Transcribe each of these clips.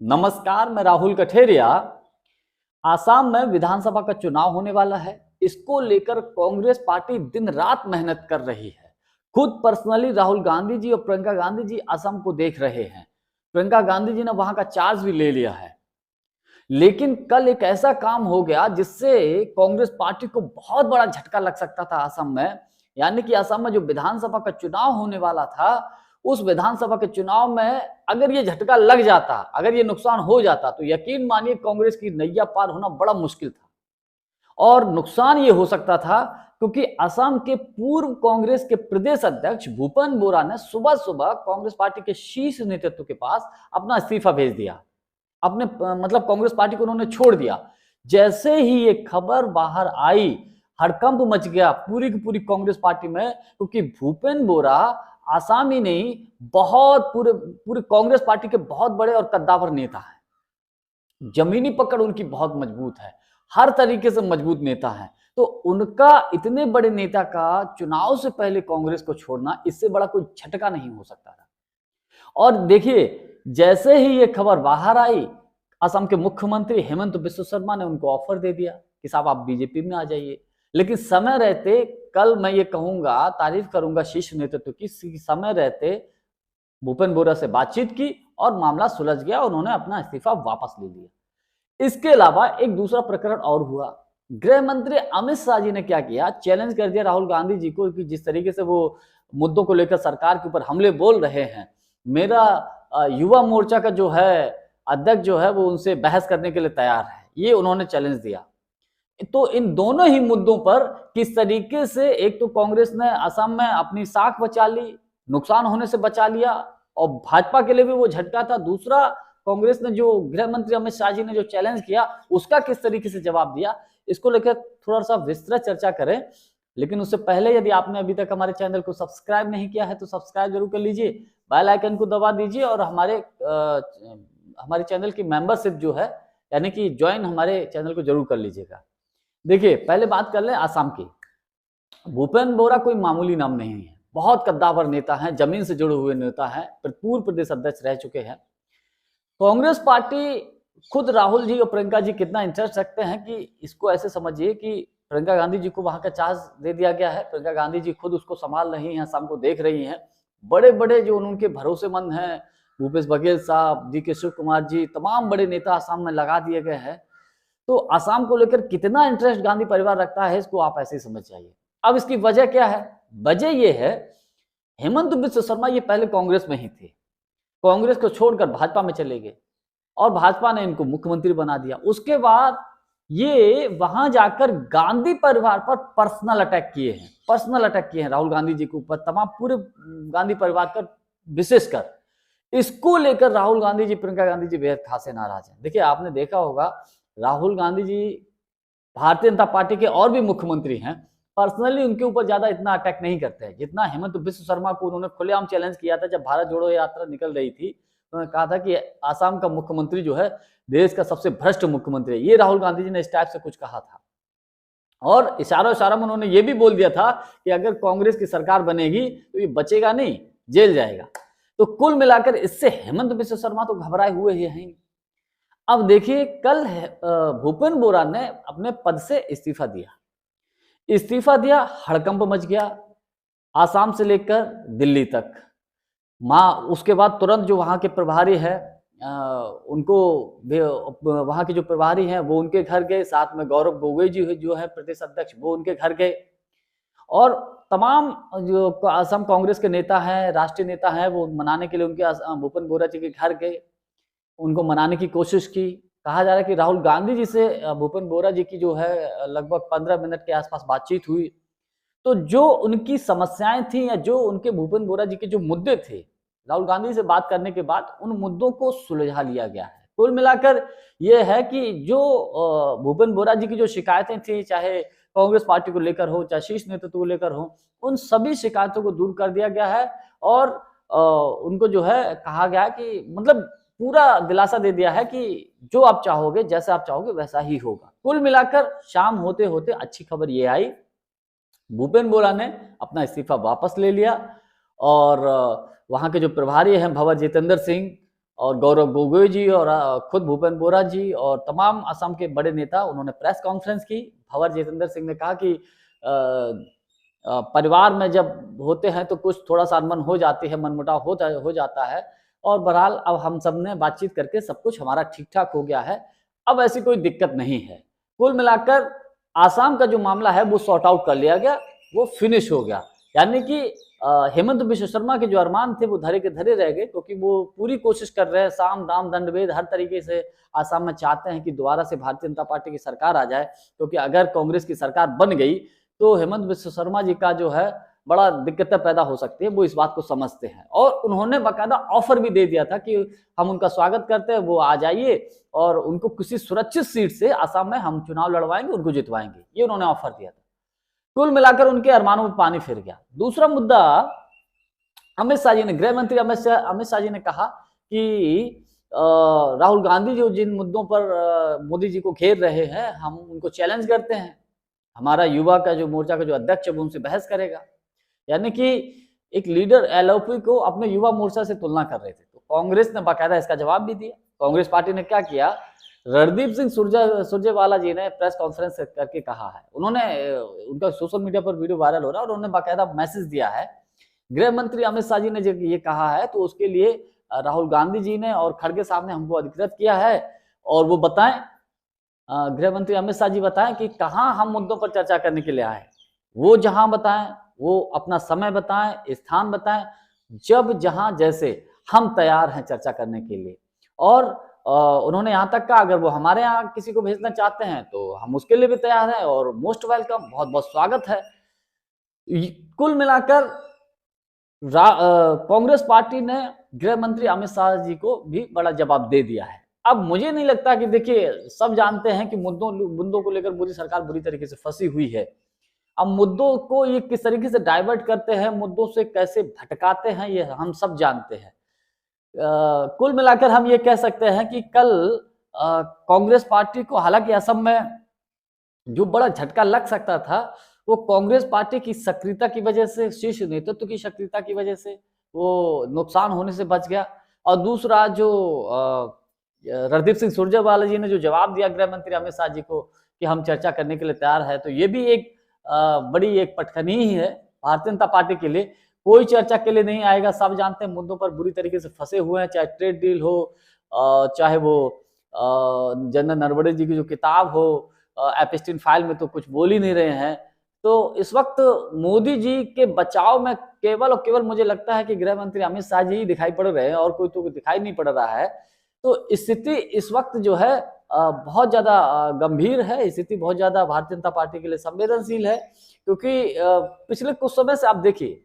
नमस्कार, मैं राहुल कठेरिया। आसाम में विधानसभा का चुनाव होने वाला है। इसको लेकर कांग्रेस पार्टी दिन रात मेहनत कर रही है। खुद पर्सनली राहुल गांधी जी और प्रियंका गांधी जी असम को देख रहे हैं। प्रियंका गांधी जी ने वहां का चार्ज भी ले लिया है। लेकिन कल एक ऐसा काम हो गया जिससे कांग्रेस पार्टी को बहुत बड़ा झटका लग सकता था असम में। यानी कि असम में जो विधानसभा का चुनाव होने वाला था, उस विधानसभा के चुनाव में अगर ये झटका लग जाता, अगर ये नुकसान हो जाता, तो यकीन मानिए कांग्रेस की नैया पार होना बड़ा मुश्किल था। और नुकसान ये हो सकता था क्योंकि असम के पूर्व कांग्रेस के प्रदेश अध्यक्ष भूपेन बोरा ने सुबह सुबह कांग्रेस पार्टी के शीर्ष नेतृत्व के पास अपना इस्तीफा भेज दिया। अपने मतलब कांग्रेस पार्टी को उन्होंने छोड़ दिया। जैसे ही ये खबर बाहर आई, हड़कंप मच गया पूरी की पूरी कांग्रेस पार्टी में, क्योंकि भूपेन बोरा आसाम ही नहीं, बहुत पूरे पूरे कांग्रेस पार्टी के बहुत बड़े और कद्दावर नेता है। जमीनी पकड़ उनकी बहुत मजबूत है, हर तरीके से मजबूत नेता है। तो उनका इतने बड़े नेता का चुनाव से पहले कांग्रेस को छोड़ना, इससे बड़ा कोई झटका नहीं हो सकता था। और देखिए, जैसे ही ये खबर बाहर आई, असम के मुख्यमंत्री हेमंत बिस्व शर्मा ने उनको ऑफर दे दिया कि साहब आप बीजेपी में आ जाइए। लेकिन समय रहते, कल मैं ये कहूंगा, तारीफ करूंगा शीर्ष नेतृत्व की, समय रहते भूपेन बोरा से बातचीत की और मामला सुलझ गया। उन्होंने अपना इस्तीफा वापस ले लिया। इसके अलावा एक दूसरा प्रकरण और हुआ। गृह मंत्री अमित शाह जी ने क्या किया, चैलेंज कर दिया राहुल गांधी जी को कि जिस तरीके से वो मुद्दों को लेकर सरकार के ऊपर हमले बोल रहे हैं, मेरा युवा मोर्चा का जो है अध्यक्ष जो है वो उनसे बहस करने के लिए तैयार है। ये उन्होंने चैलेंज दिया। तो इन दोनों ही मुद्दों पर किस तरीके से, एक तो कांग्रेस ने असम में अपनी साख बचा ली, नुकसान होने से बचा लिया, और भाजपा के लिए भी वो झटका था। दूसरा, कांग्रेस ने जो गृह मंत्री अमित शाह जी ने जो चैलेंज किया, उसका किस तरीके से जवाब दिया, इसको लेकर थोड़ा सा विस्तृत चर्चा करें। लेकिन उससे पहले यदि आपने अभी तक हमारे चैनल को सब्सक्राइब नहीं किया है तो सब्सक्राइब जरूर कर लीजिए, बेल आइकन को दबा दीजिए, और हमारे चैनल की मेंबरशिप जो है, यानी कि ज्वाइन हमारे चैनल को जरूर कर लीजिएगा। देखिए, पहले बात कर लें आसाम की। भूपेन बोरा कोई मामूली नाम नहीं है, बहुत कद्दावर नेता है, जमीन से जुड़े हुए नेता है, पूर्व प्रदेश अध्यक्ष रह चुके हैं। कांग्रेस पार्टी, खुद राहुल जी और प्रियंका जी कितना इंटरेस्ट रखते हैं कि इसको ऐसे समझिए कि प्रियंका गांधी जी को वहां का चार्ज दे दिया गया है। प्रियंका गांधी जी खुद उसको संभाल रही हैं, असम को देख रही हैं। बड़े बड़े जो उनके भरोसेमंद हैं, भूपेश बघेल साहब, डी के शिव कुमार जी, तमाम बड़े नेता असम में लगा दिए गए हैं। तो असम को लेकर कितना इंटरेस्ट गांधी परिवार रखता है, इसको आप ऐसे ही समझ जाइए। अब इसकी वजह क्या है? वजह यह है, हेमंत बिस्व शर्मा ये पहले कांग्रेस में ही थे, कांग्रेस को छोड़कर भाजपा में चले गए और भाजपा ने इनको मुख्यमंत्री बना दिया। उसके बाद ये वहां जाकर गांधी परिवार पर पर्सनल अटैक किए हैं, पर्सनल अटैक किए हैं राहुल गांधी जी के ऊपर, तमाम पूरे गांधी परिवार पर विशेषकर। इसको लेकर राहुल गांधी जी, प्रियंका गांधी जी बेहद खासे नाराज हैं। देखिए, आपने देखा होगा, राहुल गांधी जी भारतीय जनता पार्टी के और भी मुख्यमंत्री हैं, पर्सनली उनके ऊपर ज्यादा इतना अटैक नहीं करते हैं जितना हेमंत बिस्व शर्मा को उन्होंने खुलेआम चैलेंज किया था। जब भारत जोड़ो यात्रा निकल रही थी, तो उन्होंने कहा था कि आसाम का मुख्यमंत्री जो है देश का सबसे भ्रष्ट मुख्यमंत्री है। ये राहुल गांधी जी ने इस टाइप से कुछ कहा था, और इशारा में उन्होंने ये भी बोल दिया था कि अगर कांग्रेस की सरकार बनेगी तो ये बचेगा नहीं, जेल जाएगा। तो कुल मिलाकर इससे हेमंत बिस्व शर्मा तो घबराए हुए ही हैं। अब देखिए, कल भूपेन बोरा ने अपने पद से इस्तीफा दिया, हड़कंप मच गया आसाम से लेकर दिल्ली तक। उसके बाद तुरंत जो वहां के प्रभारी है, उनको वहां के जो प्रभारी हैं वो उनके घर गए, साथ में गौरव गोगोई जी जो है प्रदेश अध्यक्ष, वो उनके घर गए, और तमाम जो असम कांग्रेस के नेता हैं, राष्ट्रीय नेता हैं, वो मनाने के लिए उनके भूपेन बोरा जी के घर गए, उनको मनाने की कोशिश की। कहा जा रहा है कि राहुल गांधी जी से भूपेन बोरा जी की जो है लगभग 15 मिनट के आसपास बातचीत हुई। तो जो उनकी समस्याएं थी, या जो उनके भूपेन बोरा जी के जो मुद्दे थे, राहुल गांधी से बात करने के बाद उन मुद्दों को सुलझा लिया गया है। कुल मिलाकर यह है कि जो भूपेन बोरा जी की जो शिकायतें थी, चाहे कांग्रेस पार्टी को लेकर हो, चाहे शीर्ष नेतृत्व को लेकर हो, उन सभी शिकायतों को दूर कर दिया गया है। और उनको जो है कहा गया कि मतलब पूरा दिलासा दे दिया है कि जो आप चाहोगे, जैसा आप चाहोगे वैसा ही होगा। कुल मिलाकर शाम होते होते अच्छी खबर ये आई, भूपेन बोरा ने अपना इस्तीफा वापस ले लिया, और वहां के जो प्रभारी हैं भंवर जितेंद्र सिंह और गौरव गोगोई जी और खुद भूपेंद्र बोरा जी और तमाम असम के बड़े नेता उन्होंने प्रेस कॉन्फ्रेंस की। भंवर जितेंद्र सिंह ने कहा कि परिवार में जब होते हैं तो कुछ थोड़ा सा अनबन हो जाती है, मनमुटाव हो जाता है, और बहरहाल अब हम सब ने बातचीत करके सब कुछ हमारा ठीक ठाक हो गया है, अब ऐसी कोई दिक्कत नहीं है। कुल मिलाकर आसाम का जो मामला है वो सॉर्ट आउट कर लिया गया, वो फिनिश हो गया। यानी कि हेमंत बिश्व शर्मा के जो अरमान थे वो धरे के धरे रह गए, क्योंकि वो पूरी कोशिश कर रहे हैं, साम दाम दंड भेद हर तरीके से आसाम में चाहते हैं कि दोबारा से भारतीय जनता पार्टी की सरकार आ जाए, क्योंकि अगर कांग्रेस की सरकार बन गई तो हेमंत बिश्व शर्मा जी का जो है बड़ा दिक्कतें पैदा हो सकती है, वो इस बात को समझते हैं। और उन्होंने बाकायदा ऑफर भी दे दिया था कि हम उनका स्वागत करते हैं, वो आ जाइए और उनको किसी सुरक्षित सीट से आसाम में हम चुनाव लड़वाएंगे, उनको जितवाएंगे, ये उन्होंने ऑफर दिया था। कुल मिलाकर उनके अरमानों में पानी फिर गया। दूसरा मुद्दा, अमित शाह जी ने, गृह मंत्री अमित शाह जी ने कहा कि राहुल गांधी जो जिन मुद्दों पर मोदी जी को घेर रहे हैं, हम उनको चैलेंज करते हैं, हमारा युवा का जो मोर्चा का जो अध्यक्ष है वो उनसे बहस करेगा। यानी कि एक लीडर एलओपी को अपने युवा मोर्चा से तुलना कर रहे थे। तो कांग्रेस ने बाकायदा इसका जवाब भी दिया। कांग्रेस पार्टी ने क्या किया, रणदीप सिंह सुरजेवाला जी ने प्रेस कॉन्फ्रेंस करके कहा है, उन्होंने उनका सोशल मीडिया पर वीडियो वायरल हो रहा है और उन्होंने बाकायदा मैसेज दिया है, गृह मंत्री अमित शाह जी ने जब ये कहा है तो उसके लिए राहुल गांधी जी ने और खड़गे साहब ने हमको अधिकृत किया है, और वो बताएं, गृह मंत्री अमित शाह जी बताएं कि कहां हम मुद्दों पर चर्चा करने के लिए आए, वो जहां बताएं, वो अपना समय बताएं, स्थान बताएं, जब जहां जैसे हम तैयार हैं चर्चा करने के लिए। और उन्होंने यहाँ तक कहा अगर वो हमारे यहाँ किसी को भेजना चाहते हैं तो हम उसके लिए भी तैयार हैं और मोस्ट वेलकम, बहुत बहुत स्वागत है। कुल मिलाकर कांग्रेस पार्टी ने गृह मंत्री अमित शाह जी को भी बड़ा जवाब दे दिया है। अब मुझे नहीं लगता कि, देखिए सब जानते हैं कि मुद्दों को लेकर मोदी सरकार बुरी तरीके से फंसी हुई है। अब मुद्दों को ये किस तरीके से डाइवर्ट करते हैं, मुद्दों से कैसे भटकाते हैं, ये हम सब जानते हैं। कुल मिलाकर हम ये कह सकते हैं कि कल कांग्रेस पार्टी को, हालांकि असम में जो बड़ा झटका लग सकता था वो कांग्रेस पार्टी की सक्रियता की वजह से, शीर्ष नेतृत्व की सक्रियता की वजह से वो नुकसान होने से बच गया। और दूसरा जो रणदीप सिंह सुरजेवाला जी ने जो जवाब दिया गृह मंत्री अमित शाह जी को कि हम चर्चा करने के लिए तैयार है, तो ये भी एक बड़ी एक पटखनी ही है भारतीय जनता पार्टी के लिए। कोई चर्चा के लिए नहीं आएगा, सब जानते हैं मुद्दों पर बुरी तरीके से फंसे हुए हैं, चाहे ट्रेड डील हो, चाहे वो जनरल नरवणे जी की जो किताब हो, एप्स्टीन फाइल में तो कुछ बोल ही नहीं रहे हैं। तो इस वक्त मोदी जी के बचाव में केवल और केवल मुझे लगता है कि गृह मंत्री अमित शाह जी ही दिखाई पड़ रहे हैं और कोई तो दिखाई नहीं पड़ रहा है। तो स्थिति इस वक्त जो है बहुत ज्यादा गंभीर है, स्थिति बहुत ज्यादा भारतीय जनता पार्टी के लिए संवेदनशील है, क्योंकि पिछले कुछ समय से आप देखिए,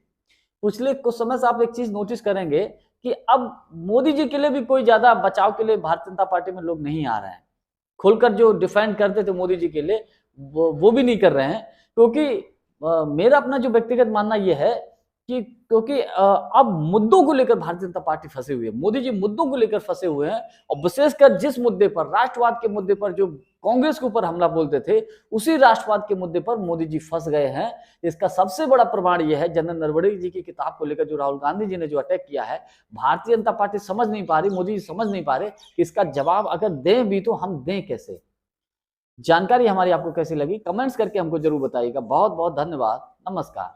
पिछले कुछ समय से आप एक चीज नोटिस करेंगे कि अब मोदी जी के लिए भी कोई ज्यादा बचाव के लिए भारतीय जनता पार्टी में लोग नहीं आ रहे हैं। खुलकर जो डिफेंड करते थे मोदी जी के लिए वो भी नहीं कर रहे हैं, क्योंकि मेरा अपना जो व्यक्तिगत मानना यह है कि क्योंकि अब मुद्दों को लेकर भारतीय जनता पार्टी फंसे हुई है, मोदी जी मुद्दों को लेकर फंसे हुए हैं, और विशेषकर जिस मुद्दे पर, राष्ट्रवाद के मुद्दे पर जो कांग्रेस के ऊपर हमला बोलते थे, उसी राष्ट्रवाद के मुद्दे पर मोदी जी फंस गए हैं। इसका सबसे बड़ा प्रमाण यह है, जनरल नरवणे जी की किताब को लेकर जो राहुल गांधी जी ने जो अटैक किया है, भारतीय जनता पार्टी समझ नहीं पा रही, मोदी जी समझ नहीं पा रहे कि इसका जवाब अगर दें भी तो हम दें कैसे। जानकारी हमारी आपको कैसी लगी, कमेंट्स करके हमको जरूर बताइएगा। बहुत बहुत धन्यवाद, नमस्कार।